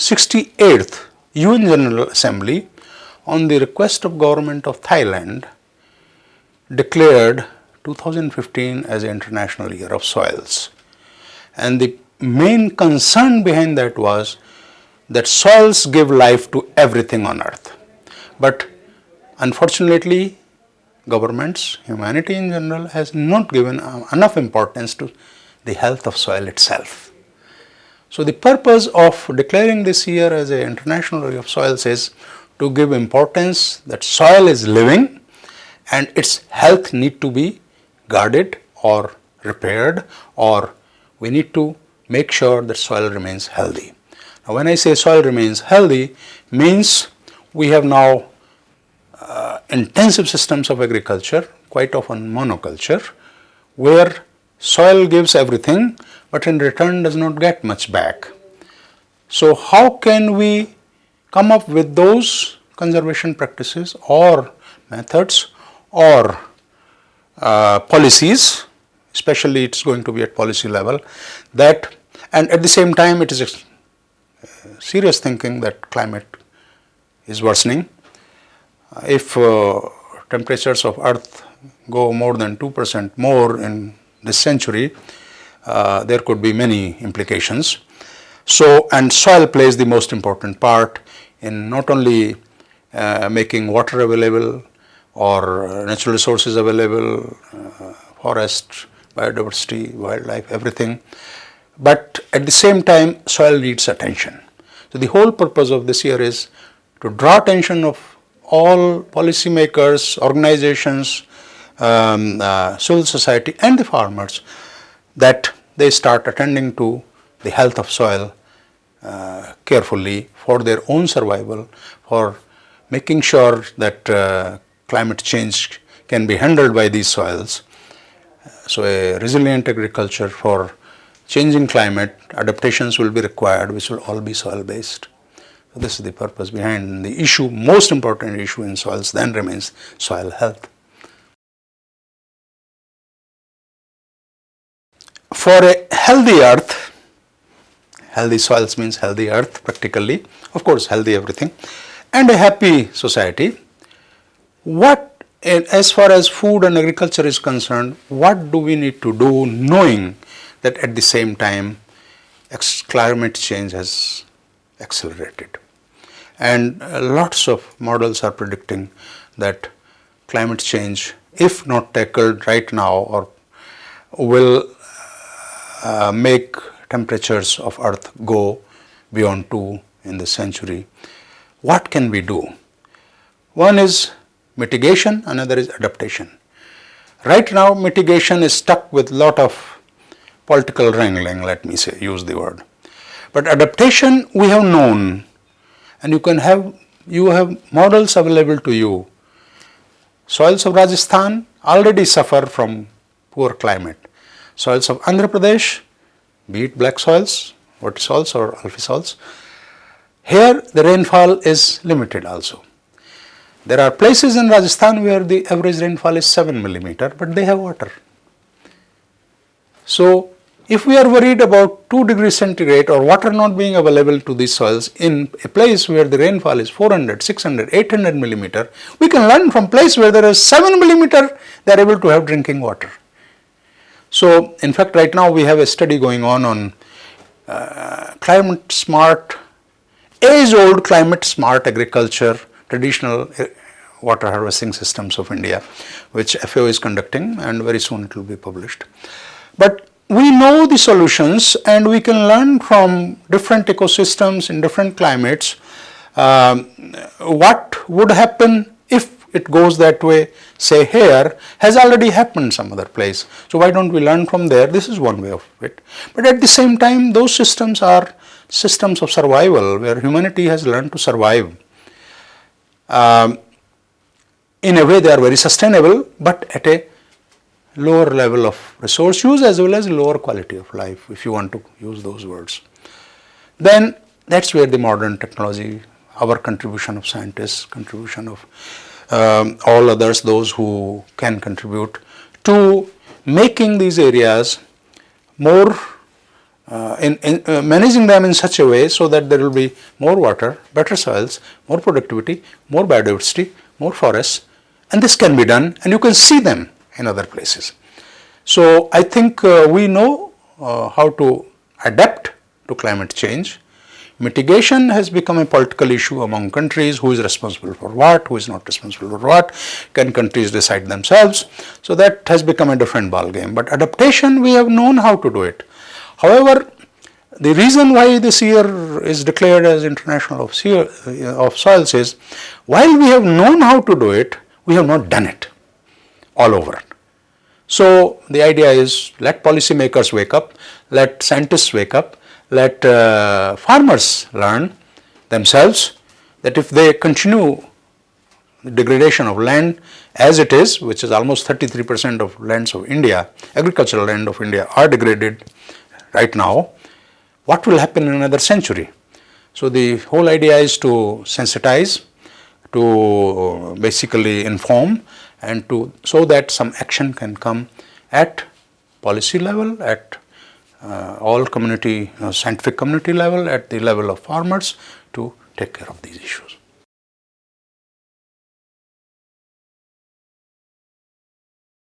68th UN General Assembly, on the request of government of Thailand, declared 2015 as International Year of Soils. And the main concern behind that was that soils give life to everything on earth. But unfortunately, governments, humanity in general, has not given enough importance to the health of soil itself. So the purpose of declaring this year as an International Year of Soils is to give importance that soil is living and its health need to be guarded or repaired, or we need to make sure that soil remains healthy. Now when I say soil remains healthy, means we have now intensive systems of agriculture, quite often monoculture, where soil gives everything but in return does not get much back. So how can we come up with those conservation practices or methods or policies, especially it's going to be at policy level, that, and at the same time it is a serious thinking that climate is worsening. If temperatures of earth go more than 2% more in this century, there could be many implications. So, and soil plays the most important part in not only making water available or natural resources available, forest, biodiversity, wildlife, everything, but at the same time soil needs attention. So the whole purpose of this year is to draw attention of all policymakers, organizations, civil society and the farmers, that they start attending to the health of soil carefully for their own survival, for making sure that climate change can be handled by these soils. So a resilient agriculture for changing climate, adaptations will be required, which will all be soil based. So this is the purpose behind the issue. Most important issue in soils then remains soil health. For a healthy earth, healthy soils means healthy earth practically, of course healthy everything, and a happy society, what, as far as food and agriculture is concerned, what do we need to do, knowing that at the same time climate change has accelerated? And lots of models are predicting that climate change, if not tackled right now, or will make temperatures of earth go beyond 2 in this century. What can we do? One is mitigation, another is adaptation. Right now mitigation is stuck with lot of political wrangling, let me say, use the word. But adaptation we have known, and you have models available to you. Soils of Rajasthan already suffer from poor climate. Soils of Andhra Pradesh, be it black soils, vertisols or alfisols, here the rainfall is limited also. There are places in Rajasthan where the average rainfall is 7 millimeter, but they have water. So if we are worried about 2 degrees centigrade or water not being available to these soils in a place where the rainfall is 400, 600, 800 millimeter, we can learn from place where there is 7 millimeter, they are able to have drinking water. So in fact right now we have a study going on climate smart, age-old climate smart agriculture, traditional water harvesting systems of India, which FAO is conducting, and very soon it will be published. But we know the solutions and we can learn from different ecosystems in different climates what would happen if it goes that way. Say here has already happened some other place. So why don't we learn from there? This is one way of it. But at the same time those systems are systems of survival where humanity has learned to survive. In a way they are very sustainable, but at a lower level of resource use as well as lower quality of life, if you want to use those words. Then that's where the modern technology, our contribution of scientists, contribution of all others, those who can contribute to making these areas more managing them in such a way so that there will be more water, better soils, more productivity, more biodiversity, more forests, and this can be done, and you can see them in other places. So I think we know how to adapt to climate change. Mitigation has become a political issue among countries. Who is responsible for what, who is not responsible for what, can countries decide themselves? So that has become a different ball game. But adaptation, we have known how to do it. However, the reason why this year is declared as International of Soils is, while we have known how to do it, we have not done it all over. So the idea is, let policymakers wake up, let scientists wake up, let farmers learn themselves that if they continue the degradation of land as it is, which is almost 33% of lands of India, agricultural land of India are degraded right now, what will happen in another century? So the whole idea is to sensitize, to basically inform, and so that some action can come at policy level, at all community, scientific community level, at the level of farmers to take care of these issues.